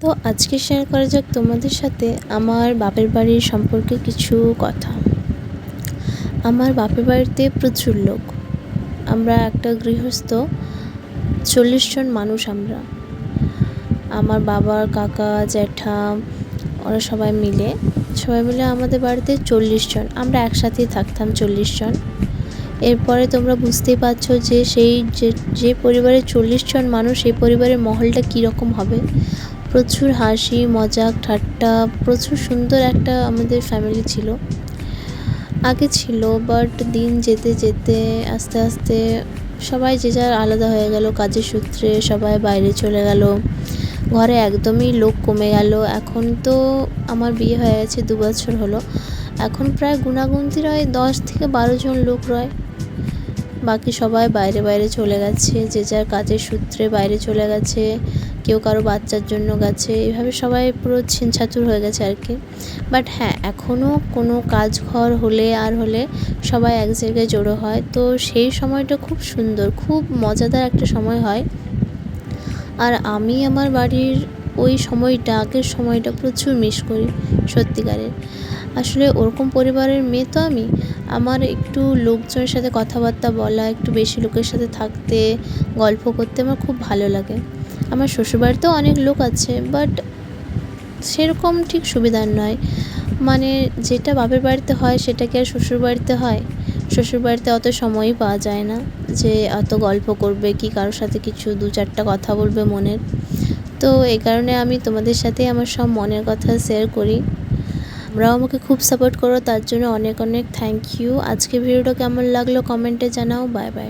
তো আজকে শেয়ার করা যাক তোমাদের সাথে আমার বাপের বাড়ির সম্পর্কে কিছু কথা। আমার বাপের বাড়িতে প্রচুর লোক, আমরা একটা গৃহস্থ 40 জন মানুষ। আমার বাবার কাকা জ্যাঠা ওরা সবাই মিলে আমাদের বাড়িতে 40 জন, আমরা একসাথেই থাকতাম 40 জন। এরপরে তোমরা বুঝতেই পারছো যে যে পরিবারে 40 জন মানুষ, সেই পরিবারের মহলটা কীরকম হবে। প্রচুর হাসি মজাক ঠাট্টা, প্রচুর সুন্দর একটা আমাদের ফ্যামিলি ছিল, আগে ছিল। বাট দিন যেতে যেতে আস্তে আস্তে সবাই যে যার আলাদা হয়ে গেল, কাজের সূত্রে সবাই বাইরে চলে গেল, ঘরে একদমই লোক কমে গেল। এখন তো আমার বিয়ে হয়ে গেছে 2 বছর হলো, এখন প্রায় গুণাগুনতি রয় 10 থেকে 12 জন লোক রয়। বাকি সবাই বাইরে বাইরে চলে গেছে, যে যার কাজের সূত্রে বাইরে চলে গেছে, কেউ কারো বাচ্চার জন্য গেছে, এইভাবে সবাই পুরো ছিনছাতুর হয়ে গেছে আর কি। বাট হ্যাঁ, এখনও কোনো কাজ ঘর হলে সবাই এক জায়গায় জড়ো হয়, তো সেই সময়টা খুব সুন্দর, খুব মজাদার একটা সময় হয়। আর আমি আমার বাড়ির ওই সময়টা, আগের সময়টা প্রচুর মিস করি সত্যিকারের। আসলে ওরকম পরিবারের মেয়ে তো আমার একটু লোকজনের সাথে কথাবার্তা বলা, একটু বেশি লোকের সাথে থাকতে, গল্প করতে আমার খুব ভালো লাগে। আমার শ্বশুরবাড়িতেও অনেক লোক আছে, বাট সেরকম ঠিক সুবিধার নয়। মানে যেটা বাপের বাড়িতে হয় সেটা কি আর শ্বশুরবাড়িতে হয়? শ্বশুরবাড়িতে অত সময়ই পাওয়া যায় না যে অত গল্প করবে কি, কারোর সাথে কিছু 2-4টা কথা বলবে মনের। তো এই কারণে আমি তোমাদের সাথে আমার সব মনের কথা শেয়ার করি। তোমরাও আমাকে খুব সাপোর্ট করো, তার জন্য অনেক অনেক থ্যাংক ইউ। আজকে ভিডিওটা কেমন লাগলো কমেন্টে জানাও। Bye bye.